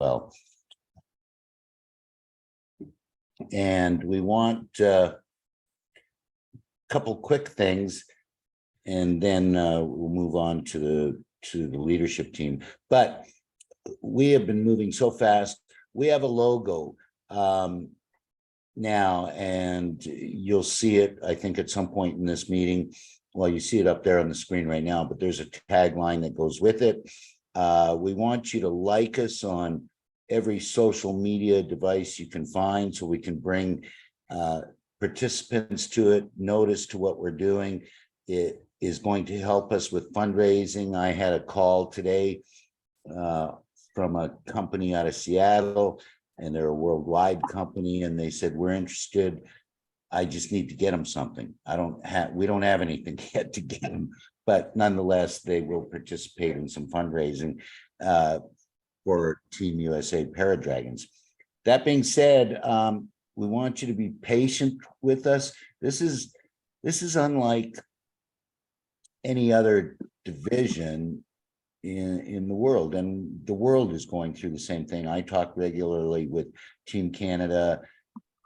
well. And we want couple quick things, and then we'll move on to the leadership team. But we have been moving so fast. We have a logo now, and you'll see it, I think, at some point in this meeting. Well, you see it up there on the screen right now, but there's a tagline that goes with it. We want you to like us on every social media device you can find, so we can bring participants to it, notice to what we're doing. It is going to help us with fundraising. I had a call today from a company out of Seattle, and they're a worldwide company, and they said, we're interested. I just need to get them something. We don't have anything yet to get them, but nonetheless, they will participate in some fundraising for Team USA Paradragons. That being said, we want you to be patient with us. This is unlike any other division in the world, and the world is going through the same thing. I talk regularly with Team Canada,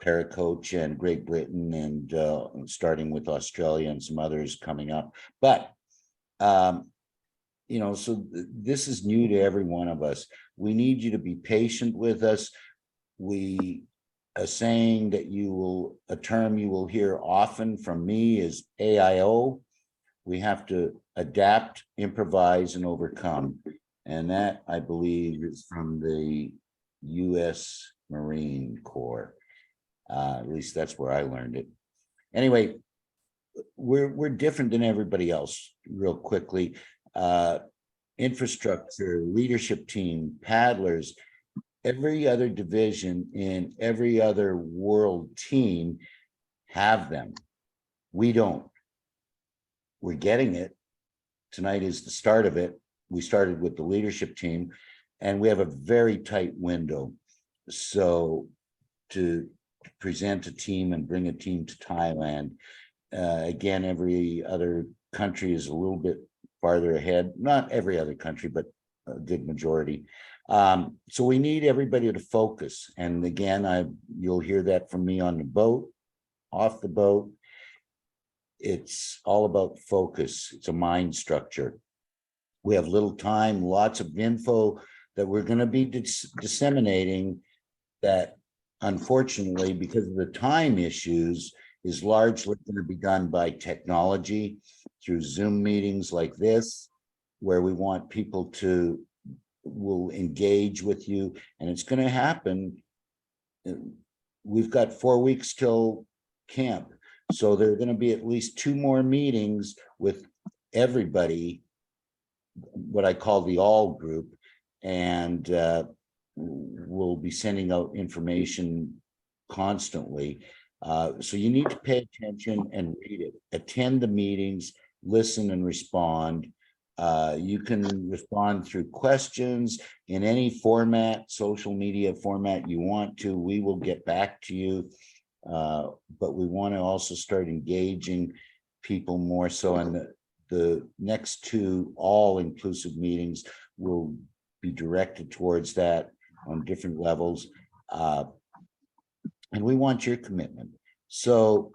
Paracoach, and Great Britain, and starting with Australia and some others coming up. But you know, so this is new to every one of us. We need you to be patient with us. A saying that a term you will hear often from me is AIO. We have to adapt, improvise, and overcome. And that, I believe, is from the U.S. Marine Corps. At least that's where I learned it. Anyway, we're different than everybody else. Real quickly, infrastructure, leadership team, paddlers, every other division in every other world team have them. We don't. We're getting it. Tonight is the start of it. We started with the leadership team, and we have a very tight window. So to present a team and bring a team to Thailand, again, every other country is a little bit farther ahead. Not every other country, but a good majority. So we need everybody to focus. And again, you'll hear that from me on the boat, off the boat. It's all about focus. It's a mind structure. We have little time, lots of info that we're going to be disseminating that, unfortunately, because of the time issues, is largely going to be done by technology through Zoom meetings like this, where we want people will engage with you, and it's going to happen. We've got 4 weeks till camp. So there are going to be at least 2 more meetings with everybody, what I call the all group, and we'll be sending out information constantly. So you need to pay attention and read it, attend the meetings, listen and respond. You can respond through questions in any format, social media format you want to. We will get back to you. But we want to also start engaging people more so, and the next 2 all-inclusive meetings will be directed towards that on different levels. And we want your commitment. So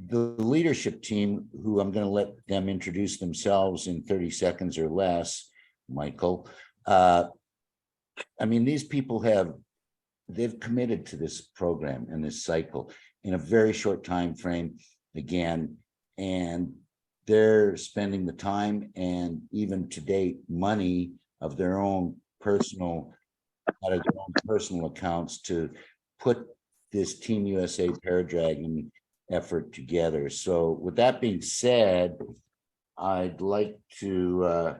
the leadership team, who I'm going to let them introduce themselves in 30 seconds or less, Michael. I mean, these people they've committed to this program and this cycle in a very short time frame, again, and they're spending the time and even to date money of their own personal, out of their own personal accounts to put this Team USA Paradragon effort together. So with that being said, I'd like to,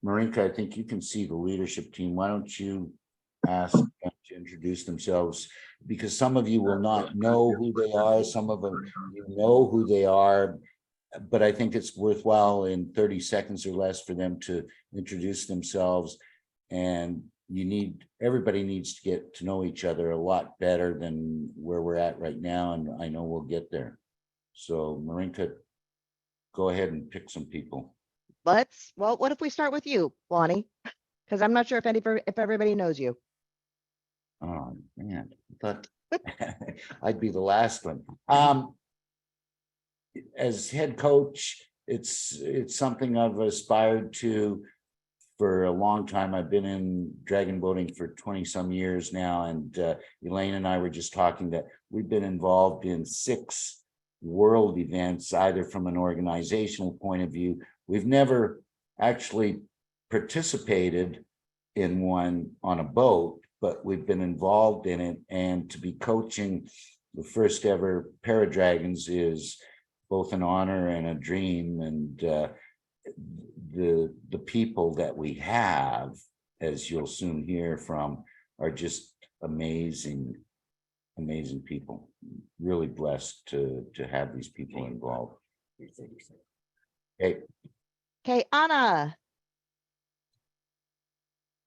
Marinka, I think you can see the leadership team. Why don't you ask them to introduce themselves, because some of you will not know who they are, some of them you know who they are, but I think it's worthwhile in 30 seconds or less for them to introduce themselves. And everybody needs to get to know each other a lot better than where we're at right now, and I know we'll get there. So Marinka, go ahead and pick some people. Well, what if we start with you, Lonnie? Because I'm not sure if everybody knows you. Oh, man, I thought I'd be the last one. As head coach, it's something I've aspired to for a long time. I've been in dragon boating for 20 some years now. And Elaine and I were just talking that we've been involved in 6 world events, either from an organizational point of view. We've never actually participated in one on a boat, but we've been involved in it. And to be coaching the first ever Paradragons is both an honor and a dream. And the people that we have, as you'll soon hear from, are just amazing people. Really blessed to have these people involved. Okay, Anna.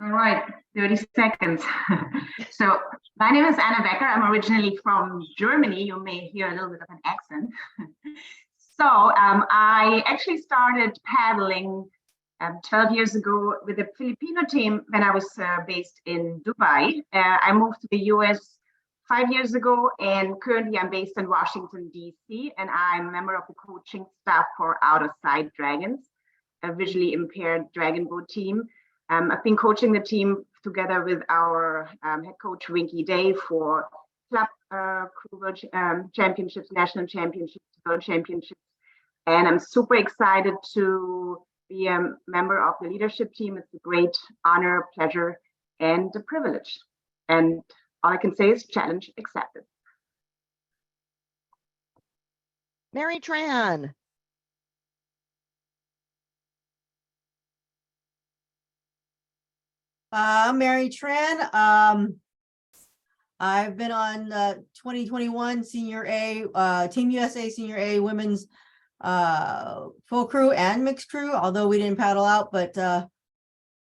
All right, 30 seconds. So my name is Anna Becker. I'm originally from Germany. You may hear a little bit of an accent. So I actually started paddling 12 years ago with a Filipino team when I was based in Dubai. I moved to the US 5 years ago, and currently I'm based in Washington, DC, and I'm a member of the coaching staff for Out of Sight Dragons, a visually impaired dragon boat team. I've been coaching the team together with our head coach, Winky Day, for club crew world championships, national championships, world championships. And I'm super excited to be a member of the leadership team. It's a great honor, pleasure, and a privilege. And all I can say is challenge accepted. Mary Tran. Mary Tran. I've been on 2021 Senior A, Team USA Senior A Women's full crew and mixed crew, although we didn't paddle out, but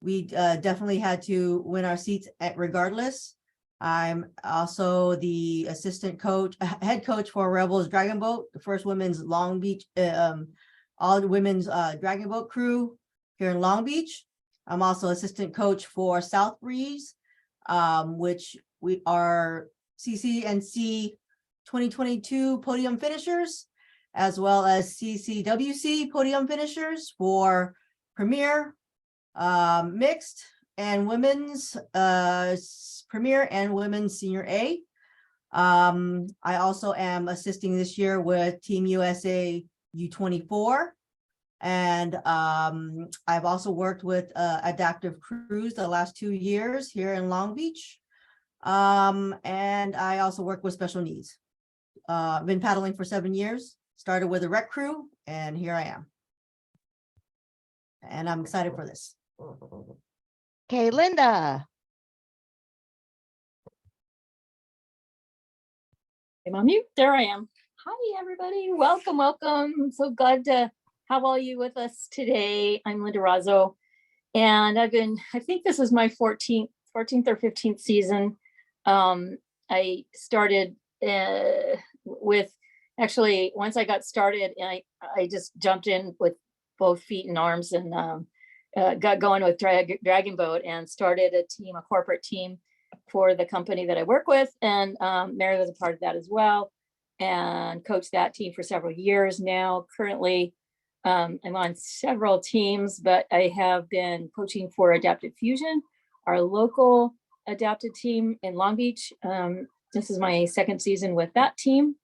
we definitely had to win our seats regardless. I'm also the assistant coach, head coach for Rebels Dragon Boat, the first women's Long Beach, all women's dragon boat crew here in Long Beach. I'm also assistant coach for South Breeze, which we are CCNC 2022 podium finishers, as well as CCWC podium finishers for Premier, mixed, and women's Premier and women's Senior A. I also am assisting this year with Team USA U24. And I've also worked with Adaptive Cruise the last 2 years here in Long Beach. And I also work with special needs. I've been paddling for 7 years, started with a rec crew, and here I am. And I'm excited for this. Okay, Linda. I'm on mute. There I am. Hi, everybody. Welcome, welcome. I'm so glad to have all you with us today. I'm Linda Razzo, and I think this is my 14th or 15th season. I started with, actually, once I got started, I just jumped in with both feet and arms and got going with Dragon Boat and started a corporate team for the company that I work with. And Mary was a part of that as well, and coached that team for several years now. Currently, I'm on several teams, but I have been coaching for Adaptive Fusion, our local adapted team in Long Beach. This is my 2nd season with that team.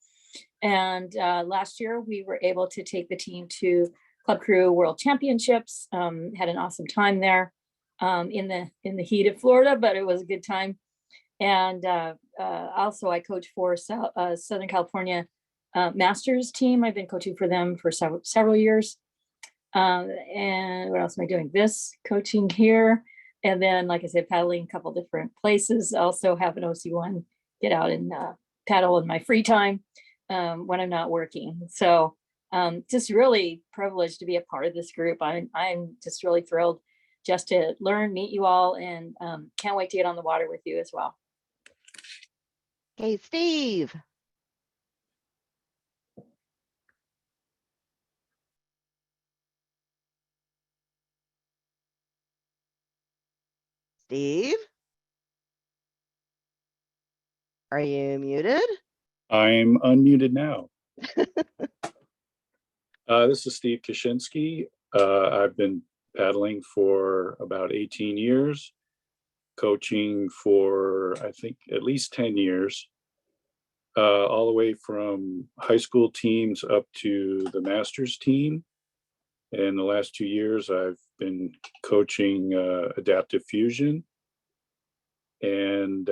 And last year we were able to take the team to Club Crew World Championships. Had an awesome time there in the heat of Florida, but it was a good time. And also I coach for Southern California Masters team. I've been coaching for them for several years. And what else am I doing? This coaching here. And then, like I said, paddling a couple different places. Also have an OC1, get out and paddle in my free time when I'm not working. So just really privileged to be a part of this group. I'm just really thrilled just to learn, meet you all, and can't wait to get on the water with you as well. Okay, Steve. Steve. Are you muted? I'm unmuted now. This is Steve Kaczynski. I've been paddling for about 18 years, coaching for, I think, at least 10 years, all the way from high school teams up to the Masters team. And the last 2 years, I've been coaching Adaptive Fusion. And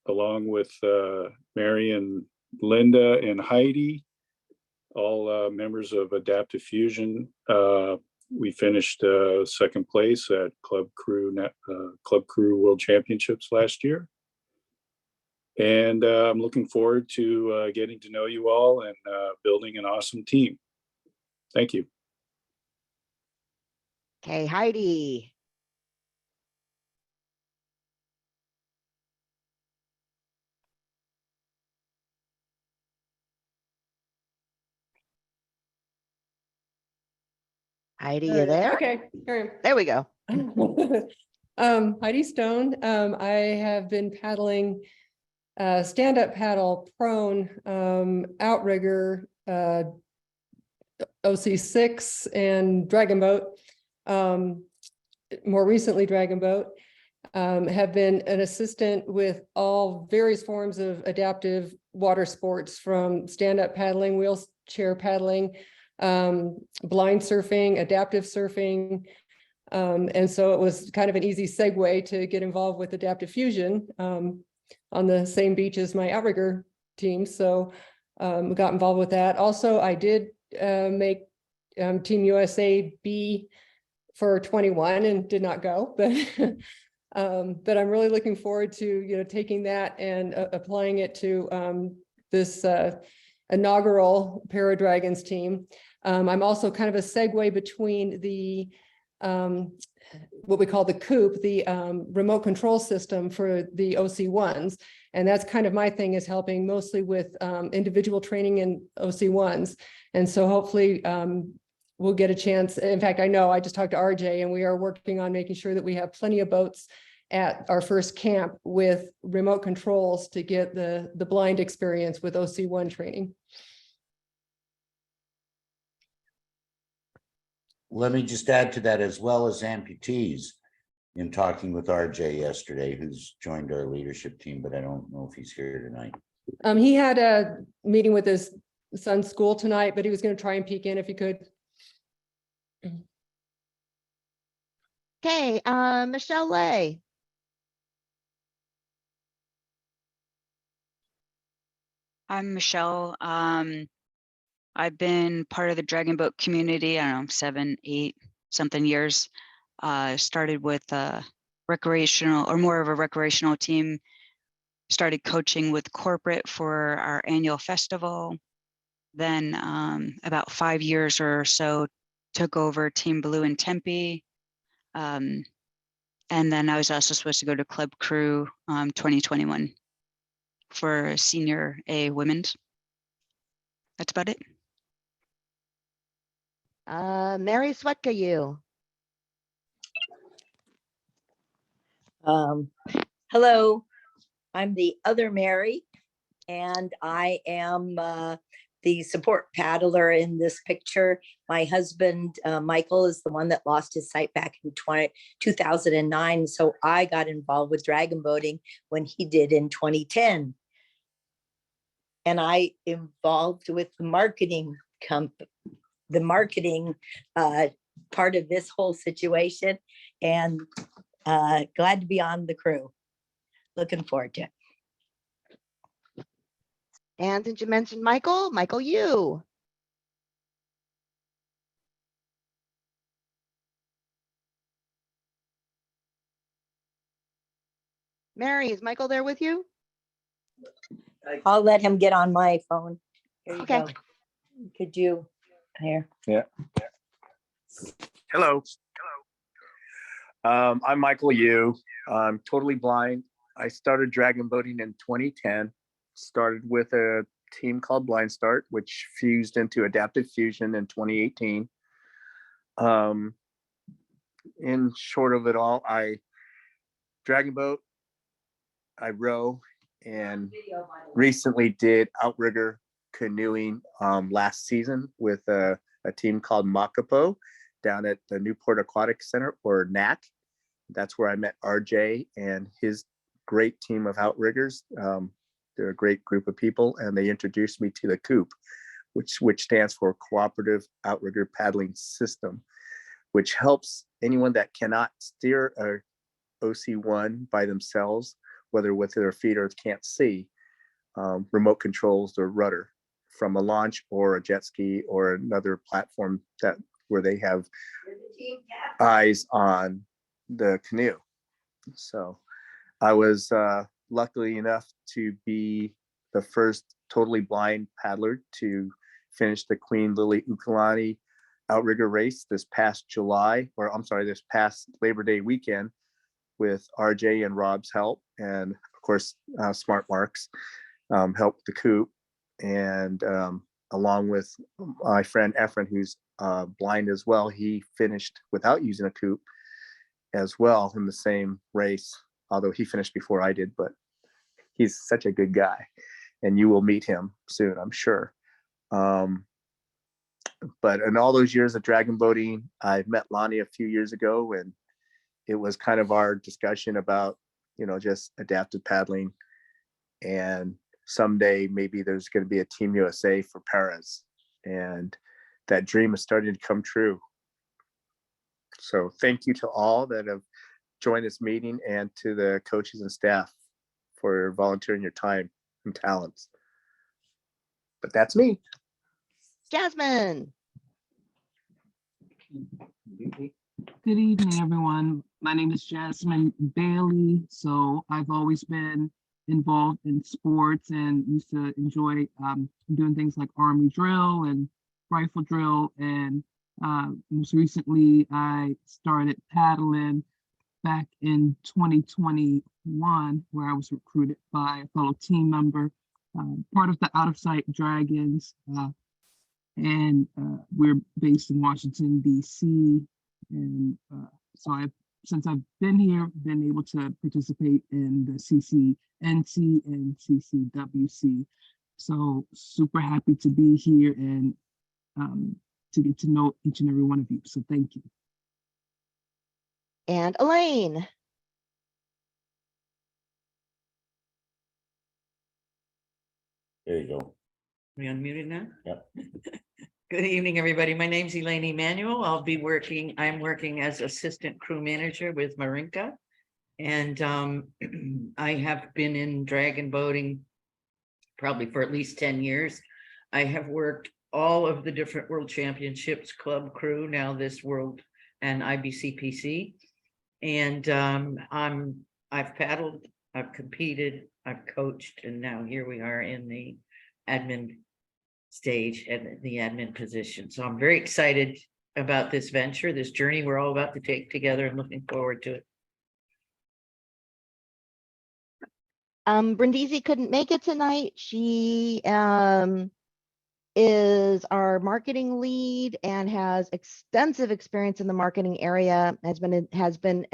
along with Mary and Linda and Heidi, all members of Adaptive Fusion, we finished second place at Club Crew World Championships last year. And I'm looking forward to getting to know you all and building an awesome team. Thank you. Okay, Heidi. Heidi, you there? Okay, here There we go. I am. Heidi Stone. I have been paddling stand-up paddle, prone, outrigger, OC6 and dragon boat. More recently dragon boat. Have been an assistant with all various forms of adaptive water sports, from stand-up paddling, wheelchair paddling, blind surfing, adaptive surfing. And so it was kind of an easy segue to get involved with Adaptive Fusion on the same beach as my outrigger team. So got involved with that. Also, I did make Team USA B for 21 and did not go, but but I'm really looking forward to taking that and applying it to this inaugural Paradragons team. I'm also kind of a segue between the what we call the COOP, the remote control system for the OC1s. And that's kind of my thing, is helping mostly with individual training in OC1s. And so hopefully we'll get a chance. In fact, I know I just talked to RJ, and we are working on making sure that we have plenty of boats at our first camp with remote controls to get the blind experience with OC1 training. Let me just add to that, as well as amputees, in talking with RJ yesterday, who's joined our leadership team, but I don't know if he's here tonight. He had a meeting with his son's school tonight, but he was going to try and peek in if he could. Okay, Michelle Lay. I'm Michelle. I've been part of the Dragon Boat community, I don't know, 7, 8 something years. Started with a recreational, or more of a recreational team. Started coaching with corporate for our annual festival. Then about 5 years or so, took over Team Blue in Tempe. And then I was also supposed to go to Club Crew 2021 for Senior A Women's. That's about it. Mary Swetka, you. Hello, I'm the other Mary, and I am the support paddler in this picture. My husband, Michael, is the one that lost his sight back in 2009. So I got involved with dragon boating when he did in 2010. And I involved with the marketing part of this whole situation, and glad to be on the crew. Looking forward to it. And did you mention Michael? Michael, you. Mary, is Michael there with you? I'll let him get on my phone. Here you Okay. go. Could you, here? Yeah. Hello. I'm Michael Yu. I'm totally blind. I started dragon boating in 2010. Started with a team called Blind Start, which fused into Adaptive Fusion in 2018. In short of it all, I dragon boat, I row, and recently did outrigger canoeing last season with a team called Makapo down at the Newport Aquatic Center, or NAC. That's where I met RJ and his great team of outriggers. They're a great group of people, and they introduced me to the COOP, which stands for Cooperative Outrigger Paddling System, which helps anyone that cannot steer a OC1 by themselves, whether with their feet or can't see, remote controls their rudder from a launch or a jet ski or another platform where they have eyes on the canoe. So I was lucky enough to be the first totally blind paddler to finish the Queen Lily Ukulani outrigger race this past this past Labor Day weekend with RJ and Rob's help, and of course Smart Marks helped the COOP, and along with my friend Efren, who's blind as well. He finished without using a COOP as well in the same race, although he finished before I did, but he's such a good guy, and you will meet him soon, I'm sure. But in all those years of dragon boating, I met Lonnie a few years ago, and it was kind of our discussion about, just adaptive paddling, and someday maybe there's going to be a Team USA for paras, and that dream is starting to come true. So thank you to all that have joined this meeting, and to the coaches and staff for volunteering your time and talents. But that's me. Jasmine. Good evening, everyone. My name is Jasmine Bailey. So I've always been involved in sports and used to enjoy doing things like Army drill and rifle drill. And most recently, I started paddling back in 2021, where I was recruited by a fellow team member, part of the Out of Sight Dragons. And we're based in Washington, D.C. And so since I've been here, been able to participate in the CCNC and CCWC. So super happy to be here and to get to know each and every one of you. So thank you. And Elaine. There you go. Are we unmuted now? Yep. Good evening, everybody. My name's Elaine Emanuel. I'm working as assistant crew manager with Marinka. And I have been in dragon boating probably for at least 10 years. I have worked all of the different world championships, club crew, now this world and IBCPC. And I've paddled, I've competed, I've coached, and now here we are in the admin stage and the admin position. So I'm very excited about this venture, this journey we're all about to take together, and looking forward to it. Brindisi couldn't make it tonight. She is our marketing lead and has extensive experience in the marketing area, has been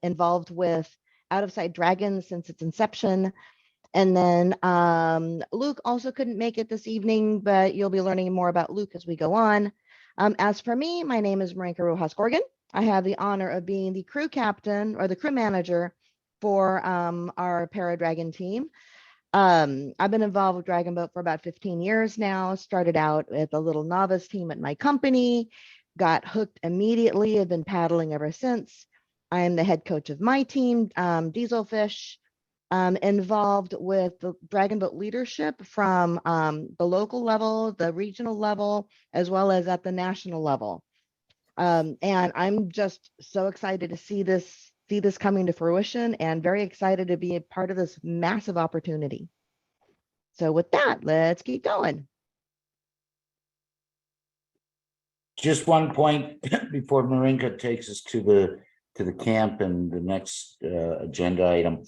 involved with Out of Sight Dragons since its inception. And then Luke also couldn't make it this evening, but you'll be learning more about Luke as we go on. As for me, my name is Marinka Rojas-Gorgon. I have the honor of being the crew captain or the crew manager for our Paradragon team. I've been involved with Dragon Boat for about 15 years now. Started out with a little novice team at my company, got hooked immediately, have been paddling ever since. I am the head coach of my team, Dieselfish. Involved with the Dragon Boat leadership from the local level, the regional level, as well as at the national level. And I'm just so excited to see this coming to fruition, and very excited to be a part of this massive opportunity. So with that, let's keep going. Just one point before Marinka takes us to the camp and the next agenda item.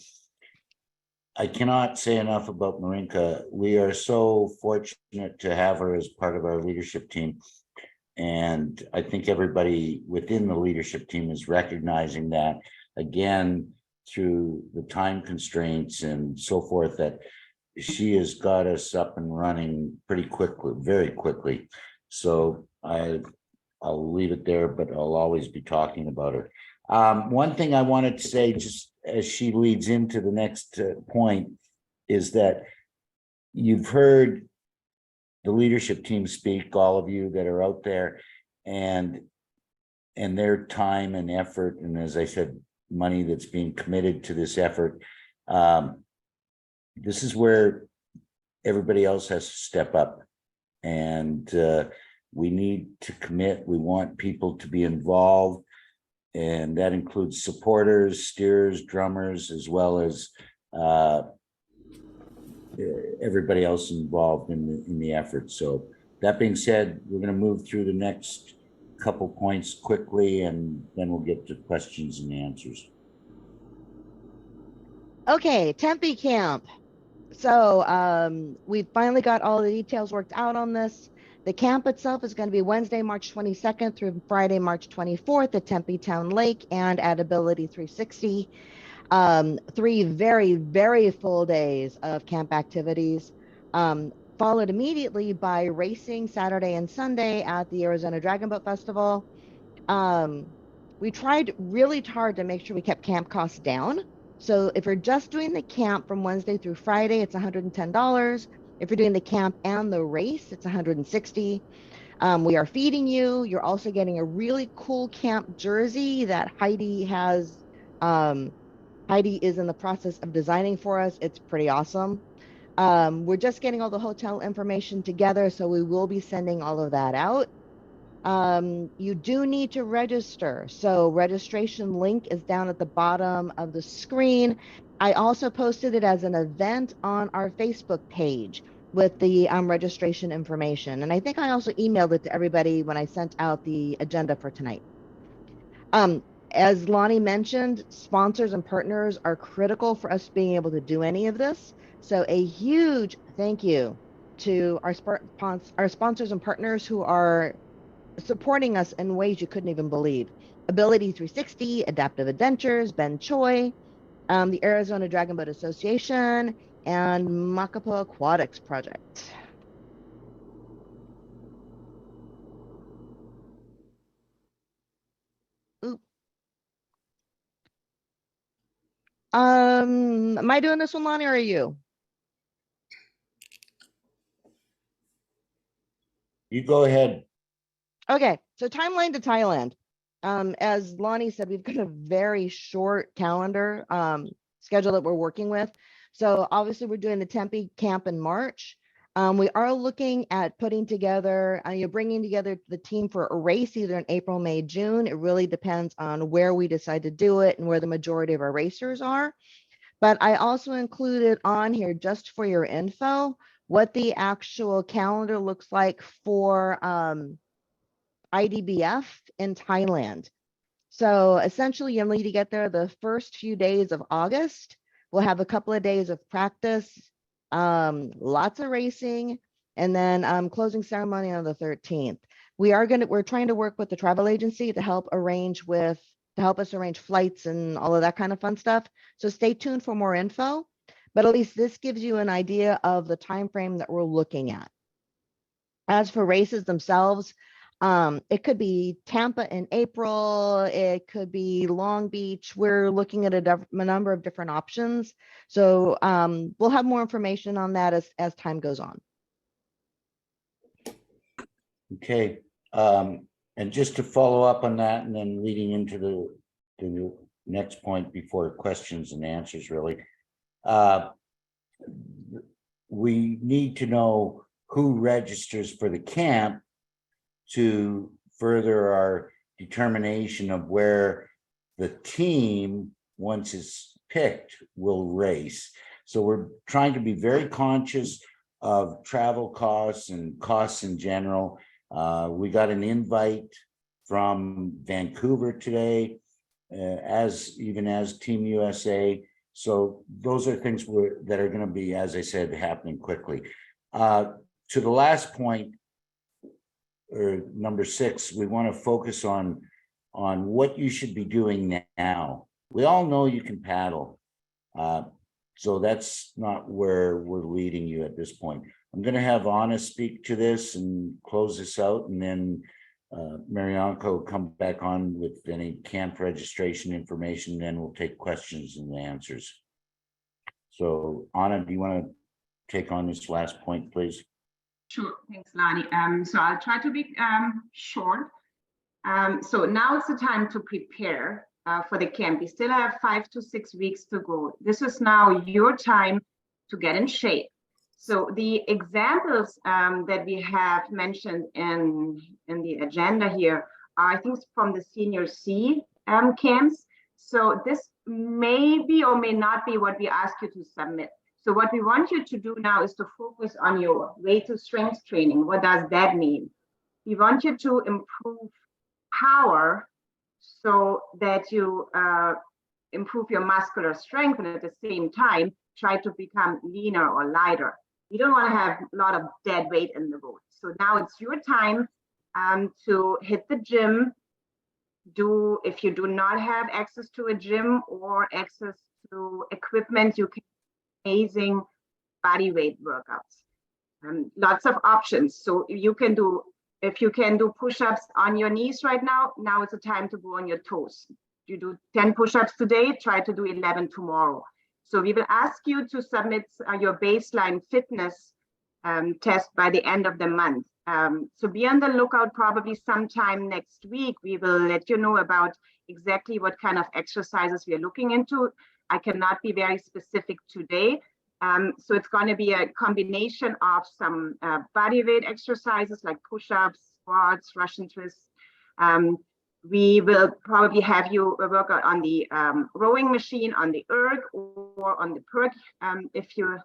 I cannot say enough about Marinka. We are so fortunate to have her as part of our leadership team. And I think everybody within the leadership team is recognizing that. Again, through the time constraints and so forth, that she has got us up and running pretty quickly, very quickly. So I'll leave it there, but I'll always be talking about her. One thing I wanted to say, just as she leads into the next point, is that you've heard the leadership team speak, all of you that are out there, and their time and effort, and as I said, money that's being committed to this effort. This is where everybody else has to step up, and we need to commit. We want people to be involved, and that includes supporters, steers, drummers, as well as everybody else involved in the effort. So that being said, we're going to move through the next couple points quickly, and then we'll get to questions and answers. Okay, Tempe Camp. So we finally got all the details worked out on this. The camp itself is going to be Wednesday, March 22nd through Friday, March 24th at Tempe Town Lake and at Ability 360. 3 very, very full days of camp activities, followed immediately by racing Saturday and Sunday at the Arizona Dragon Boat Festival. We tried really hard to make sure we kept camp costs down. So if you're just doing the camp from Wednesday through Friday, it's $110. If you're doing the camp and the race, it's $160. We are feeding you. You're also getting a really cool camp jersey that Heidi has. Heidi is in the process of designing for us. It's pretty awesome. We're just getting all the hotel information together, so we will be sending all of that out. You do need to register. So registration link is down at the bottom of the screen. I also posted it as an event on our Facebook page with the registration information. And I think I also emailed it to everybody when I sent out the agenda for tonight. As Lonnie mentioned, sponsors and partners are critical for us being able to do any of this. So a huge thank you to our sponsors and partners who are supporting us in ways you couldn't even believe. Ability 360, Adaptive Adventures, Ben Choi, the Arizona Dragon Boat Association, and Makapo Aquatics Project. Oop. Am I doing this one, Lonnie, or are you? You go ahead. Okay, so timeline to Thailand. As Lonnie said, we've got a very short calendar schedule that we're working with. So obviously we're doing the Tempe camp in March. We are looking at putting together, bringing together the team for a race either in April, May, June. It really depends on where we decide to do it and where the majority of our racers are. But I also included on here, just for your info, what the actual calendar looks like for IDBF in Thailand. So essentially you'll need to get there the first few days of August. We'll have a couple of days of practice, lots of racing, and then closing ceremony on the 13th. We're trying to work with the travel agency to help us arrange flights and all of that kind of fun stuff. So stay tuned for more info, but at least this gives you an idea of the time frame that we're looking at. As for races themselves, it could be Tampa in April, it could be Long Beach. We're looking at a number of different options. So we'll have more information on that as time goes on. Okay. And just to follow up on that, and then leading into the next point before questions and answers, really, we need to know who registers for the camp to further our determination of where the team, once it's picked, will race. So we're trying to be very conscious of travel costs and costs in general. We got an invite from Vancouver today, as Team USA. So those are things that are going to be, as I said, happening quickly. To the last point, or number 6, we want to focus on what you should be doing now. We all know you can paddle. So that's not where we're leading you at this point. I'm going to have Anna speak to this and close this out, and then Marianka will come back on with any camp registration information, then we'll take questions and answers. So Anna, do you want to take on this last point, please? Sure, thanks, Lani. So I'll try to be short. So now it's the time to prepare for the camp. We still have 5 to 6 weeks to go. This is now your time to get in shape. So the examples that we have mentioned in the agenda here are, I think, from the Senior C camps. So this may be or may not be what we ask you to submit. So what we want you to do now is to focus on your weight to strength training. What does that mean? We want you to improve power so that you improve your muscular strength, and at the same time try to become leaner or lighter. You don't want to have a lot of dead weight in the road. So now it's your time to hit the gym. If you do not have access to a gym or access to equipment, you can do amazing body weight workouts. Lots of options. So you can do, if you can do push-ups on your knees right now, now is the time to go on your toes. You do 10 push-ups today, try to do 11 tomorrow. So we will ask you to submit your baseline fitness test by the end of the month. So be on the lookout. Probably sometime next week, we will let you know about exactly what kind of exercises we are looking into. I cannot be very specific today. So it's going to be a combination of some body weight exercises like push-ups, squats, Russian twists. We will probably have you work out on the rowing machine, on the erg, or on the perk.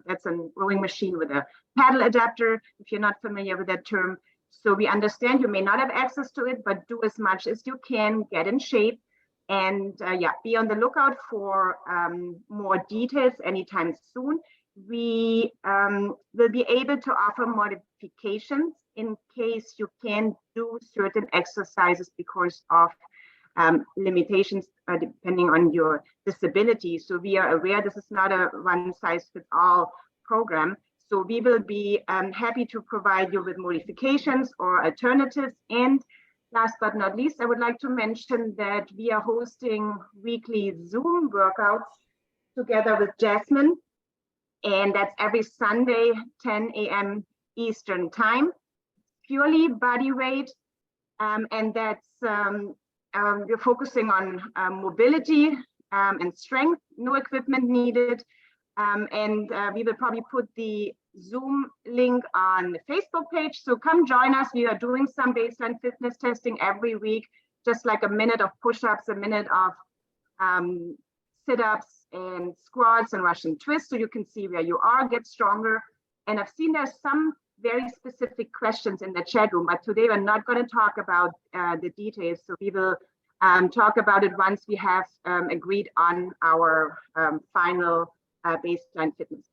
That's a rowing machine with a paddle adapter, if you're not familiar with that term. So we understand you may not have access to it, but do as much as you can, get in shape, and be on the lookout for more details anytime soon. We will be able to offer modifications in case you can't do certain exercises because of limitations depending on your disability. So we are aware this is not a one-size-fits-all program. So we will be happy to provide you with modifications or alternatives. And last but not least, I would like to mention that we are hosting weekly Zoom workouts together with Jasmine. And that's every Sunday, 10 a.m. Eastern time, purely body weight. And that's, we're focusing on mobility and strength, no equipment needed. And we will probably put the Zoom link on the Facebook page. So come join us. We are doing some baseline fitness testing every week, just like a minute of push-ups, a minute of sit-ups and squats and Russian twists, so you can see where you are, get stronger. And I've seen there's some very specific questions in the chat room, but today we're not going to talk about the details. So we will talk about it once we have agreed on our final baseline fitness.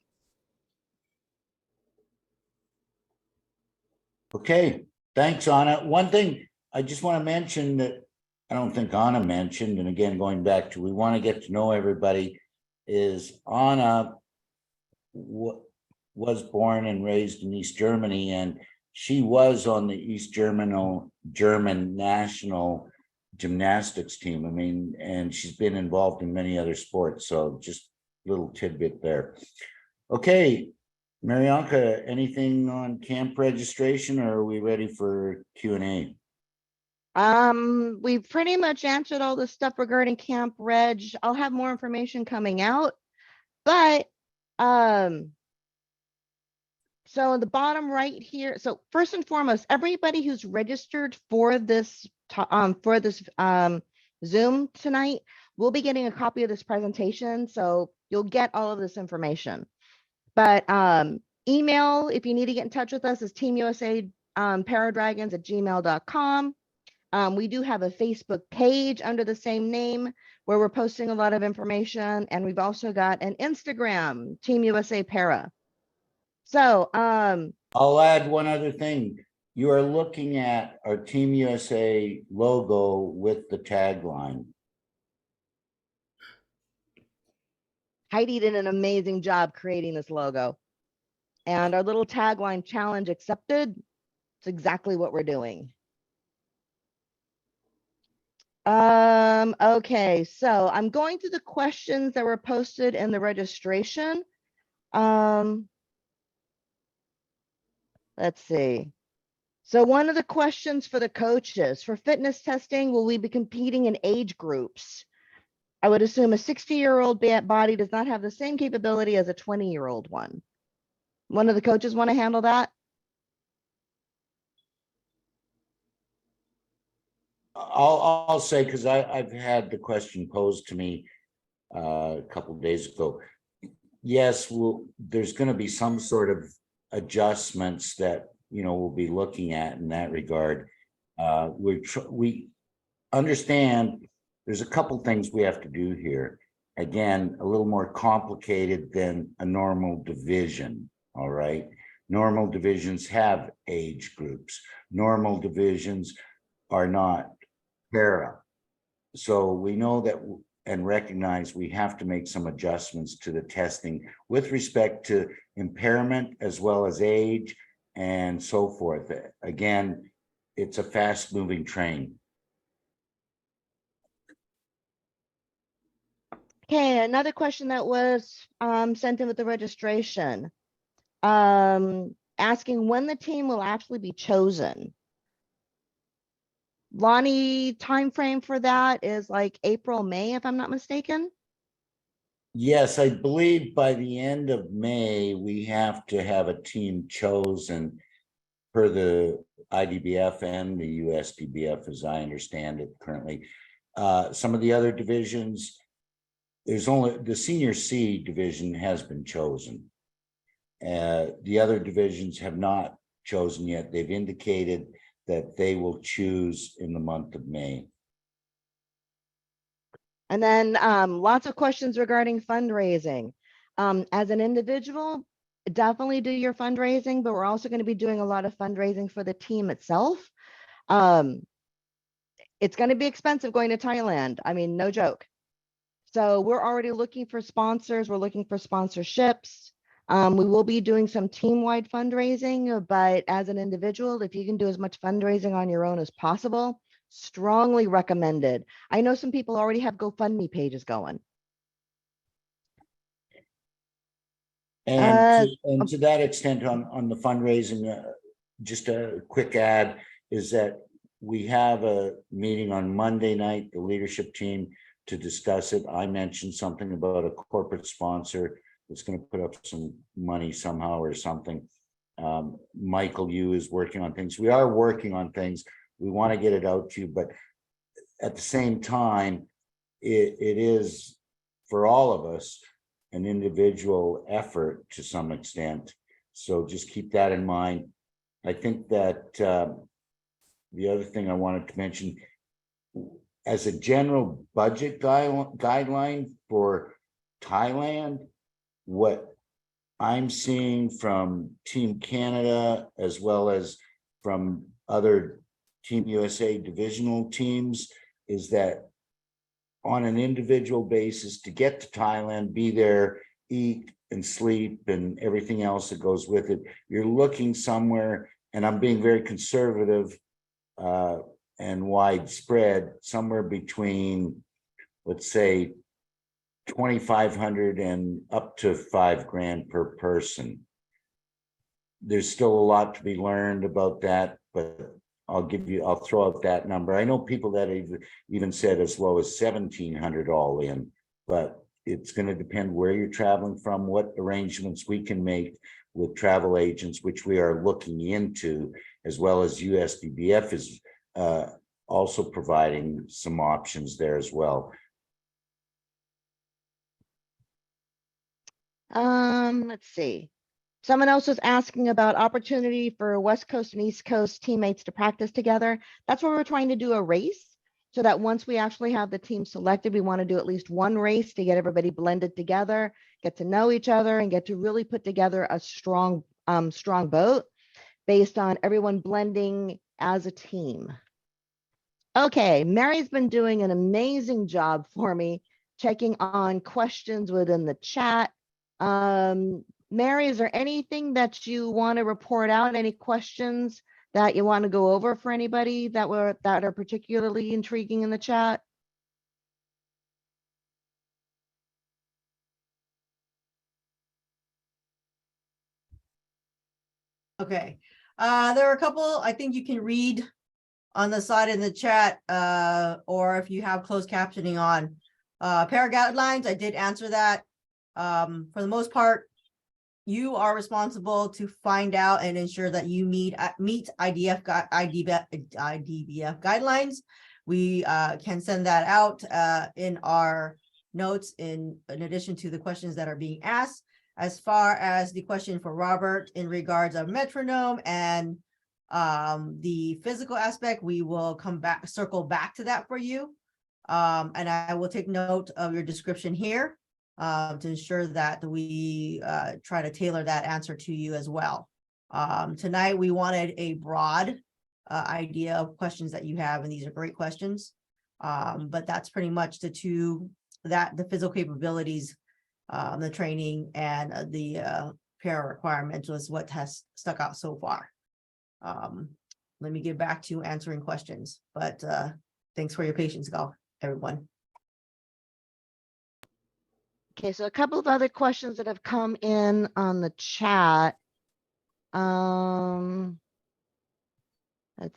Okay, thanks, Anna. One thing I just want to mention that I don't think Anna mentioned, and again, going back to, we want to get to know everybody, is Anna was born and raised in East Germany, and she was on the East German national gymnastics team. I mean, and she's been involved in many other sports. So just a little tidbit there. Okay, Marianka, anything on camp registration, or are we ready for Q&A? We pretty much answered all the stuff regarding Camp Reg. I'll have more information coming out, but so the bottom right here. So first and foremost, everybody who's registered for this Zoom tonight will be getting a copy of this presentation. So you'll get all of this information. But email, if you need to get in touch with us, is teamusa paradragons@gmail.com. We do have a Facebook page under the same name where we're posting a lot of information. And we've also got an Instagram, Team USA Para. So I'll add one other thing. You are looking at our Team USA logo with the tagline. Heidi did an amazing job creating this logo. And our little tagline, challenge accepted, it's exactly what we're doing. Okay, so I'm going through the questions that were posted in the registration. Let's see. So one of the questions for the coaches, for fitness testing, will we be competing in age groups? I would assume a 60-year-old body does not have the same capability as a 20-year-old one. One of the coaches want to handle that? I'll say, because I've had the question posed to me a couple of days ago. Yes, there's going to be some sort of adjustments that, we'll be looking at in that regard. We understand there's a couple things we have to do here. Again, a little more complicated than a normal division, all right? Normal divisions have age groups. Normal divisions are not para. So we know that and recognize we have to make some adjustments to the testing with respect to impairment as well as age and so forth. Again, it's a fast-moving train. Okay, another question that was sent in with the registration, asking when the team will actually be chosen. Lonnie, time frame for that is like April, May, if I'm not mistaken. Yes, I believe by the end of May, we have to have a team chosen per the IDBF and the USDBF, as I understand it currently. Some of the other divisions, there's only the senior C division has been chosen. The other divisions have not chosen yet. They've indicated that they will choose in the month of May. And then lots of questions regarding fundraising. As an individual, definitely do your fundraising, but we're also going to be doing a lot of fundraising for the team itself. It's going to be expensive going to Thailand. I mean, no joke. So we're already looking for sponsors. We're looking for sponsorships. We will be doing some team-wide fundraising, but as an individual, if you can do as much fundraising on your own as possible, strongly recommended. I know some people already have GoFundMe pages going. And to that extent on the fundraising, just a quick add is that we have a meeting on Monday night, the leadership team, to discuss it. I mentioned something about a corporate sponsor that's going to put up some money somehow or something. Michael Yu is working on things. We are working on things. We want to get it out to you, but at the same time, it is for all of us an individual effort to some extent. So just keep that in mind. I think that the other thing I wanted to mention, as a general budget guideline for Thailand, what I'm seeing from Team Canada as well as from other Team USA divisional teams is that on an individual basis, to get to Thailand, be there, eat and sleep and everything else that goes with it, you're looking somewhere, and I'm being very conservative and widespread, somewhere between, let's say, 2,500 and up to $5,000 per person. There's still a lot to be learned about that, but I'll throw out that number. I know people that have even said as low as 1,700 all in, but it's going to depend where you're traveling from, what arrangements we can make with travel agents, which we are looking into, as well as USDBF is also providing some options there as well. Let's see. Someone else was asking about opportunity for West Coast and East Coast teammates to practice together. That's where we're trying to do a race, so that once we actually have the team selected, we want to do at least one race to get everybody blended together, get to know each other, and get to really put together a strong boat based on everyone blending as a team. Okay, Mary's been doing an amazing job for me checking on questions within the chat. Mary, is there anything that you want to report out? Any questions that you want to go over for anybody that are particularly intriguing in the chat? Okay, there are a couple I think you can read on the side in the chat, or if you have closed captioning on. Para guidelines, I did answer that. For the most part, you are responsible to find out and ensure that you meet IDBF guidelines. We can send that out in our notes in addition to the questions that are being asked. As far as the question for Robert in regards of metronome and the physical aspect, we will circle back to that for you. And I will take note of your description here to ensure that we try to tailor that answer to you as well. Tonight, we wanted a broad idea of questions that you have, and these are great questions. But that's pretty much the physical capabilities, the training, and the para requirements was what has stuck out so far. Let me get back to answering questions, but thanks for your patience, everyone. Okay, so a couple of other questions that have come in on the chat. Let's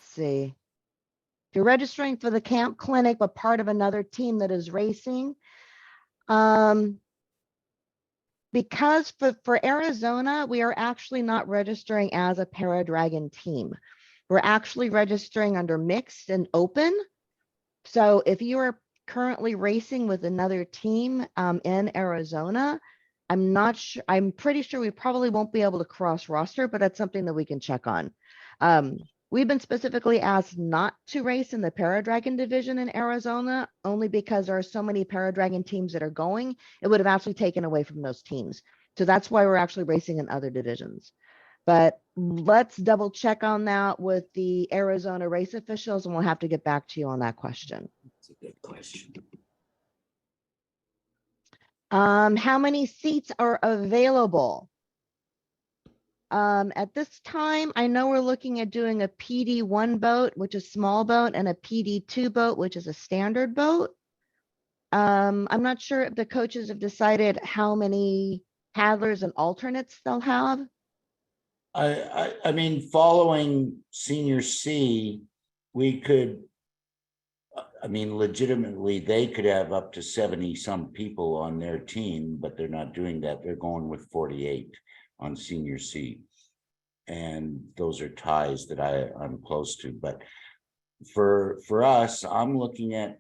see. If you're registering for the camp clinic, but part of another team that is racing, because for Arizona, we are actually not registering as a Paradragon team. We're actually registering under mixed and open. So if you are currently racing with another team in Arizona, I'm pretty sure we probably won't be able to cross roster, but that's something that we can check on. We've been specifically asked not to race in the Paradragon division in Arizona, only because there are so many Paradragon teams that are going, it would have actually taken away from those teams. So that's why we're actually racing in other divisions. But let's double check on that with the Arizona race officials, and we'll have to get back to you on that question. That's a good question. How many seats are available? At this time, I know we're looking at doing a PD1 boat, which is small boat, and a PD2 boat, which is a standard boat. I'm not sure if the coaches have decided how many paddlers and alternates they'll have. I mean, following Senior C, we could, I mean, legitimately, they could have up to 70 some people on their team, but they're not doing that. They're going with 48 on Senior C. And those are ties that I'm close to. But for us, I'm looking at,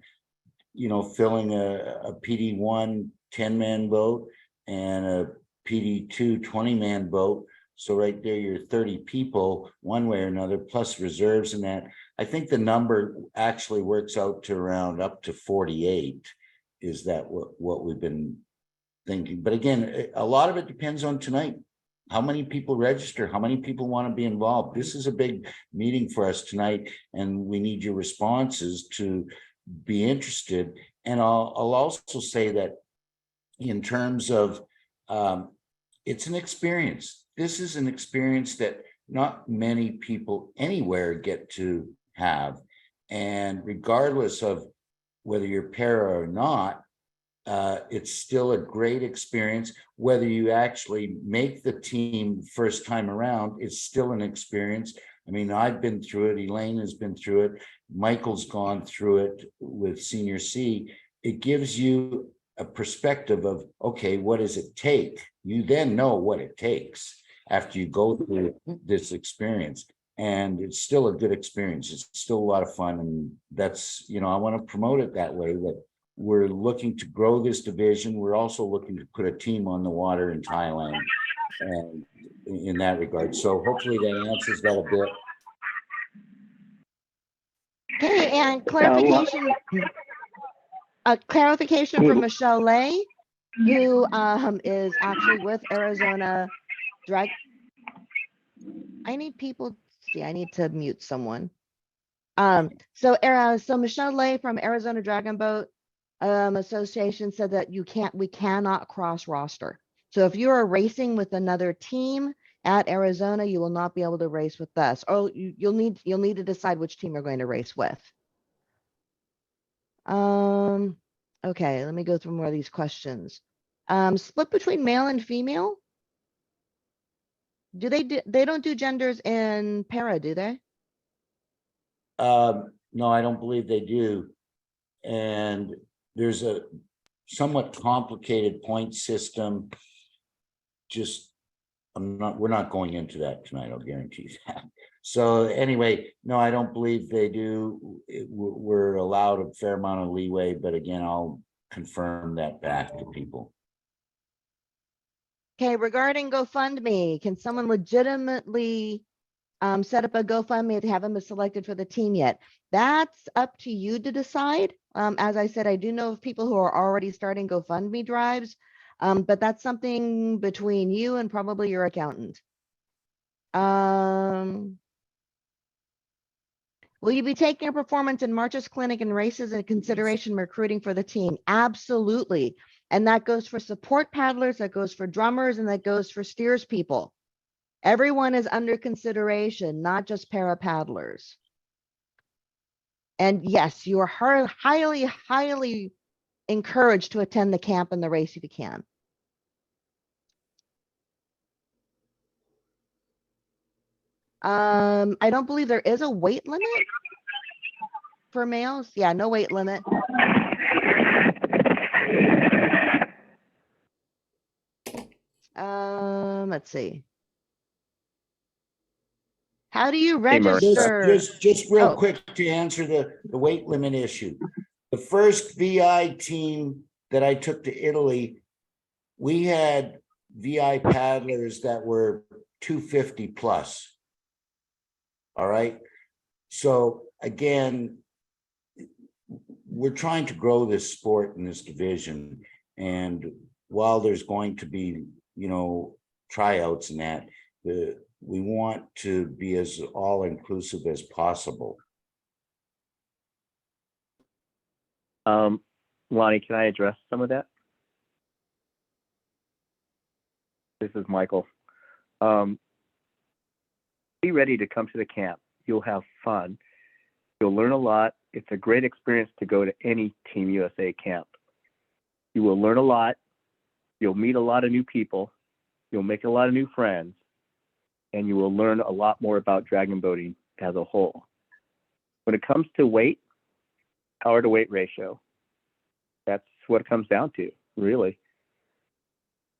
you know, filling a PD1 10-man boat and a PD2 20-man boat. So right there, you're 30 people one way or another, plus reserves and that. I think the number actually works out to around up to 48. Is that what we've been thinking? But again, a lot of it depends on tonight. How many people register? How many people want to be involved? This is a big meeting for us tonight, and we need your responses to be interested. And I'll also say that in terms of it's an experience. This is an experience that not many people anywhere get to have. And regardless of whether you're para or not, it's still a great experience. Whether you actually make the team first time around, it's still an experience. I mean, I've been through it. Elaine has been through it. Michael's gone through it with Senior C. It gives you a perspective of, okay, what does it take? You then know what it takes after you go through this experience. And it's still a good experience. It's still a lot of fun. And that's, you know, I want to promote it that way, that we're looking to grow this division. We're also looking to put a team on the water in Thailand and in that regard. So hopefully that answers that a bit. Okay, and clarification from Michelle Lay, who is actually with Arizona Drag. I need people. See, I need to mute someone. So Michelle Lay from Arizona Dragon Boat Association said that we cannot cross roster. So if you are racing with another team at Arizona, you will not be able to race with us. Or you'll need to decide which team you're going to race with. Okay, let me go through more of these questions. Split between male and female. They don't do genders in para, do they? No, I don't believe they do. And there's a somewhat complicated point system. We're not going into that tonight, I'll guarantee you that. So anyway, no, I don't believe they do. We're allowed a fair amount of leeway, but again, I'll confirm that back to people. Okay, regarding GoFundMe, can someone legitimately set up a GoFundMe if they haven't been selected for the team yet? That's up to you to decide. As I said, I do know of people who are already starting GoFundMe drives, but that's something between you and probably your accountant. Will you be taking a performance in March's clinic and races into consideration recruiting for the team? Absolutely. And that goes for support paddlers, that goes for drummers, and that goes for steers people. Everyone is under consideration, not just para paddlers. And yes, you are highly, highly encouraged to attend the camp and the race if you can. I don't believe there is a weight limit for males. Yeah, no weight limit. Let's see. How do you register? Just real Oh. quick to answer the weight limit issue. The first VI team that I took to Italy, we had VI paddlers that were 250 plus. All right. So again, we're trying to grow this sport in this division. And while there's going to be, tryouts and that, we want to be as all-inclusive as possible. Lonnie, can I address some of that? This is Michael. Be ready to come to the camp. You'll have fun. You'll learn a lot. It's a great experience to go to any Team USA camp. You will learn a lot. You'll meet a lot of new people. You'll make a lot of new friends. And you will learn a lot more about dragon boating as a whole. When it comes to weight, power to weight ratio, that's what it comes down to, really.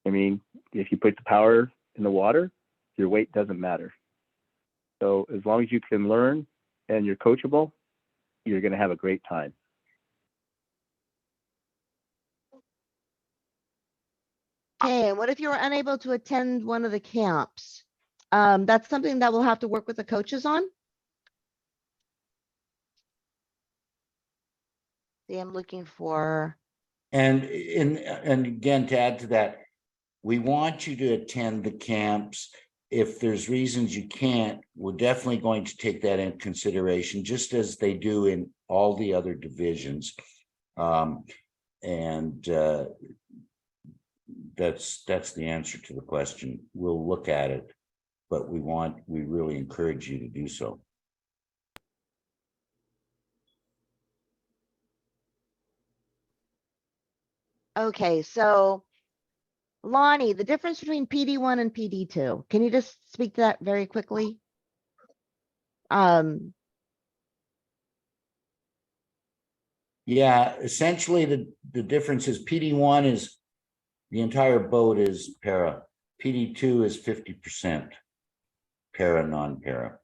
I mean, if you put the power in the water, your weight doesn't matter. So as long as you can learn and you're coachable, you're going to have a great time. Okay, and what if you were unable to attend one of the camps? That's something that we'll have to work with the coaches on. See, I'm looking for. And again, to add to that, we want you to attend the camps. If there's reasons you can't, we're definitely going to take that into consideration, just as they do in all the other divisions. That's the answer to the question. We'll look at it, but we really encourage you to do so. Okay, so Lonnie, the difference between PD1 and PD2, can you just speak to that very quickly? Yeah, essentially the difference is PD1 is the entire boat is para. PD2 is 50% para, non-para.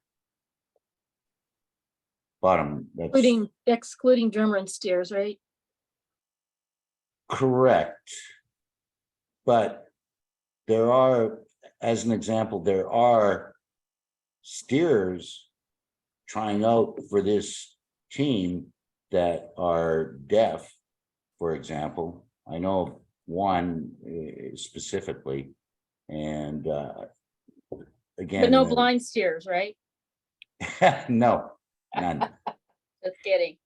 Bottom, that's Excluding drummer and steers, right? correct. But there are, as an example, there are steers trying out for this team that are deaf, for example. I know one specifically, and again, But no blind steers, right? no, none. Just kidding.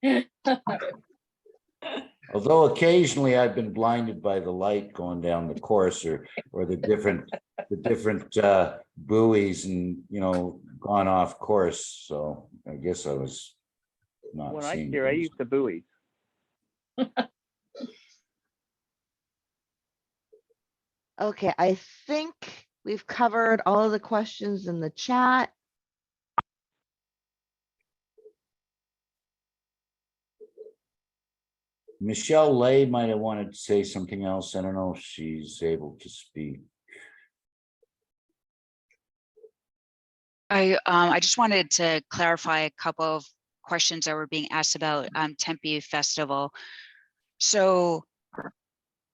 Although occasionally I've been blinded by the light going down the course or the different buoys and, gone off course. So I guess I was not When I seeing steer, I things. use the buoy. Okay, I think we've covered all of the questions in the chat. Michelle Lay might have wanted to say something else. I don't know if she's able to speak. I just wanted to clarify a couple of questions that were being asked about Tempe Festival. So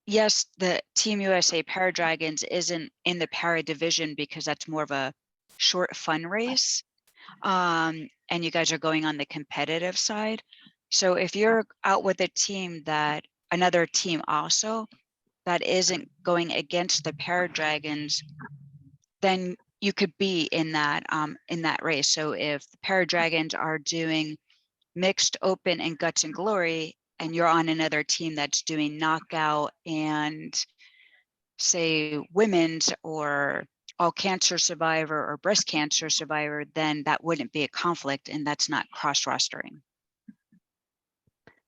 yes, the Team USA Paradragons isn't in the para division because that's more of a short fun race. And you guys are going on the competitive side. So if you're out with a team another team also that isn't going against the Paradragons, then you could be in that race. So if the Paradragons are doing mixed, open, and guts and glory, and you're on another team that's doing knockout and say women's or all cancer survivor or breast cancer survivor, then that wouldn't be a conflict, and that's not cross rostering.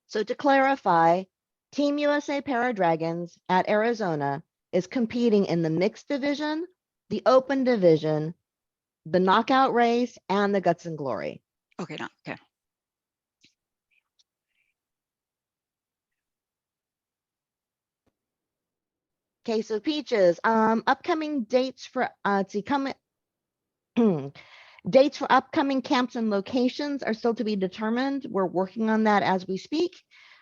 So to clarify, Team USA Paradragons at Arizona is competing in the mixed division, the open division, the knockout race, and the guts and glory. Okay, no, okay. Okay, so Peaches, upcoming dates for dates for upcoming camps and locations are still to be determined. We're working on that as we speak.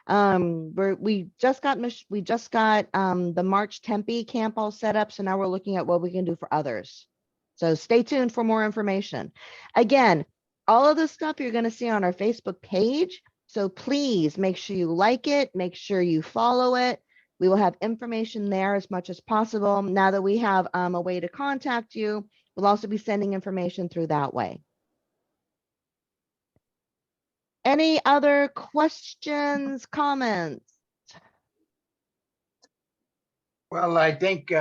We just got the March Tempe camp all set up, so now we're looking at what we can do for others. So stay tuned for more information. Again, all of this stuff you're going to see on our Facebook page. So please make sure you like it, make sure you follow it. We will have information there as much as possible. Now that we have a way to contact you, we'll also be sending information through that way. Any other questions, comments? Well, I think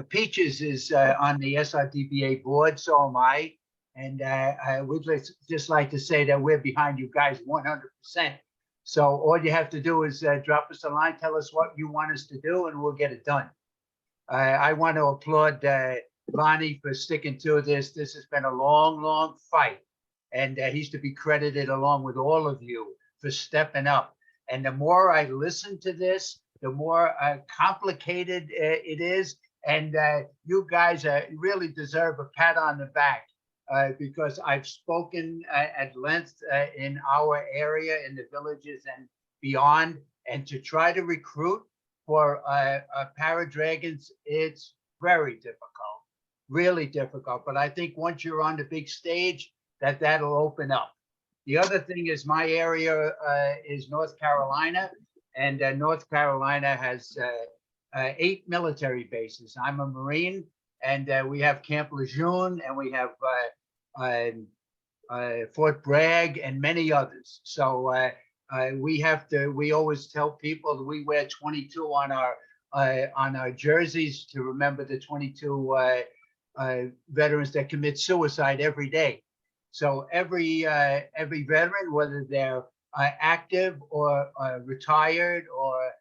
Peaches is on the SRDBA board, so am I. And I would just like to say that we're behind you guys 100%. So all you have to do is drop us a line, tell us what you want us to do, and we'll get it done. I want to applaud Lonnie for sticking to this. This has been a long, long fight. And he's to be credited along with all of you for stepping up. And the more I listen to this, the more complicated it is. And you guys really deserve a pat on the back because I've spoken at length in our area, in the villages and beyond. And to try to recruit for Paradragons, it's very difficult, really difficult. But I think once you're on the big stage, that'll open up. The other thing is my area is North Carolina, and North Carolina has 8 military bases. I'm a Marine, and we have Camp Lejeune, and we have Fort Bragg, and many others. So we always tell people that we wear 22 on our jerseys to remember the 22 veterans that commit suicide every day. So every veteran, whether they're active or retired or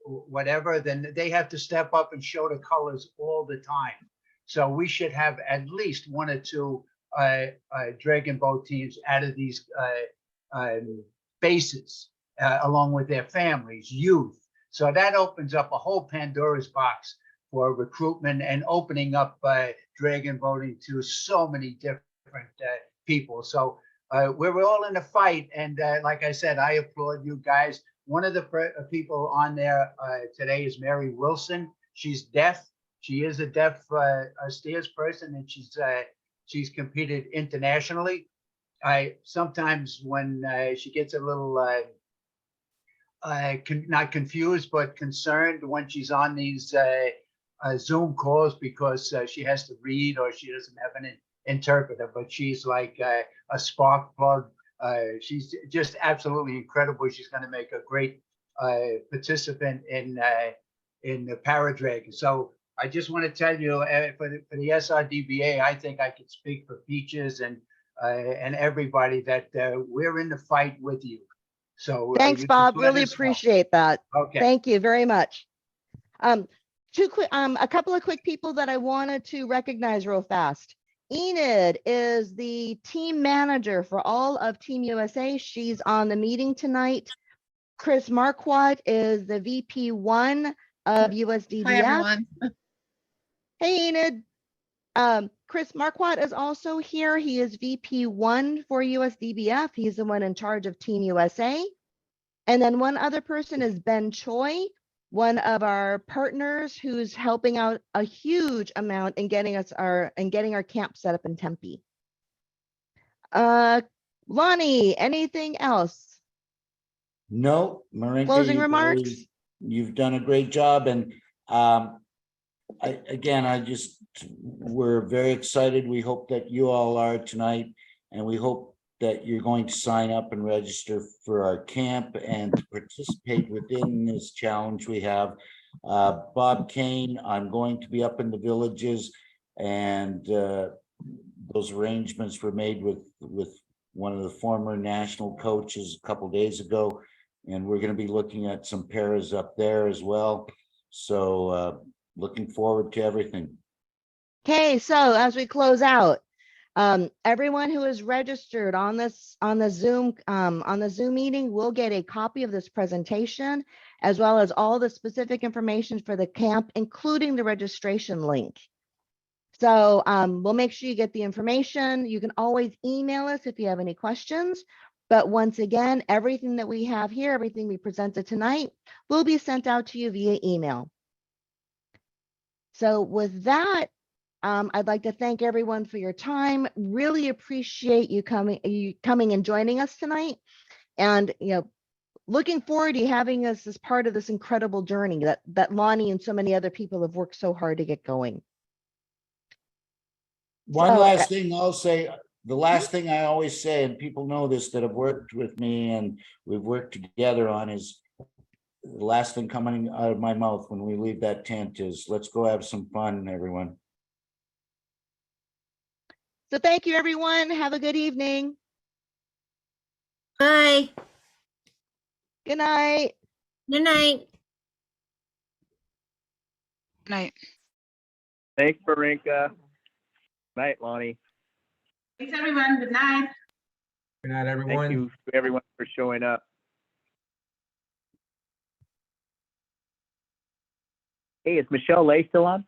whatever, then they have to step up and show the colors all the time. So we should have at least 1 or 2 Dragon Boat teams out of these bases, along with their families, youth. So that opens up a whole Pandora's box for recruitment and opening up dragon boating to so many different people. So we're all in a fight. And like I said, I applaud you guys. One of the people on there today is Mary Wilson. She's deaf. She is a deaf steers person, and she's competed internationally. Sometimes when she gets a little not confused, but concerned when she's on these Zoom calls because she has to read or she doesn't have an interpreter, but she's like a spark plug. She's just absolutely incredible. She's going to make a great participant in the Paradragons. So I just want to tell you, for the SRDBA, I think I can speak for Peaches and everybody that we're in the fight with you. So Thanks, you just Bob. let Really us know. appreciate that. Okay. Thank you very much. A couple of quick people that I wanted to recognize real fast. Enid is the team manager for all of Team USA. She's on the meeting tonight. Chris Marquardt is the VP1 of USDBF. Hi, everyone. Hey, Enid. Chris Marquardt is also here. He is VP1 for USDBF. He's the one in charge of Team USA. And then one other person is Ben Choi, one of our partners who's helping out a huge amount in getting our camp set up in Tempe. Lonnie, anything else? No, Marinka, Closing remarks? you've done a great job. And we're very excited. We hope that you all are tonight. And we hope that you're going to sign up and register for our camp and to participate within this challenge we have. Bob Kane, I'm going to be up in the villages, and those arrangements were made with one of the former national coaches a couple days ago, and we're going to be looking at some paras up there as well. So looking forward to everything. Okay, so as we close out, everyone who is registered on the Zoom meeting will get a copy of this presentation, as well as all the specific information for the camp, including the registration link. So we'll make sure you get the information. You can always email us if you have any questions. But once again, everything that we have here, everything we presented tonight, will be sent out to you via email. So with that, I'd like to thank everyone for your time. Really appreciate you coming and joining us tonight. And looking forward to having us as part of this incredible journey that Lonnie and so many other people have worked so hard to get going. One last thing I'll say, the last thing I always say, and people know this that have worked with me and we've worked together on, is the last thing coming out of my mouth when we leave that tent is, let's go have some fun, everyone. So thank you, everyone. Have a good evening. Bye. Good night. Good night. Night. Thanks, Marinka. Night, Lonnie. Thanks, everyone. Good night. Good night, everyone. Thank you to everyone for showing up. Hey, is Michelle Lay still on?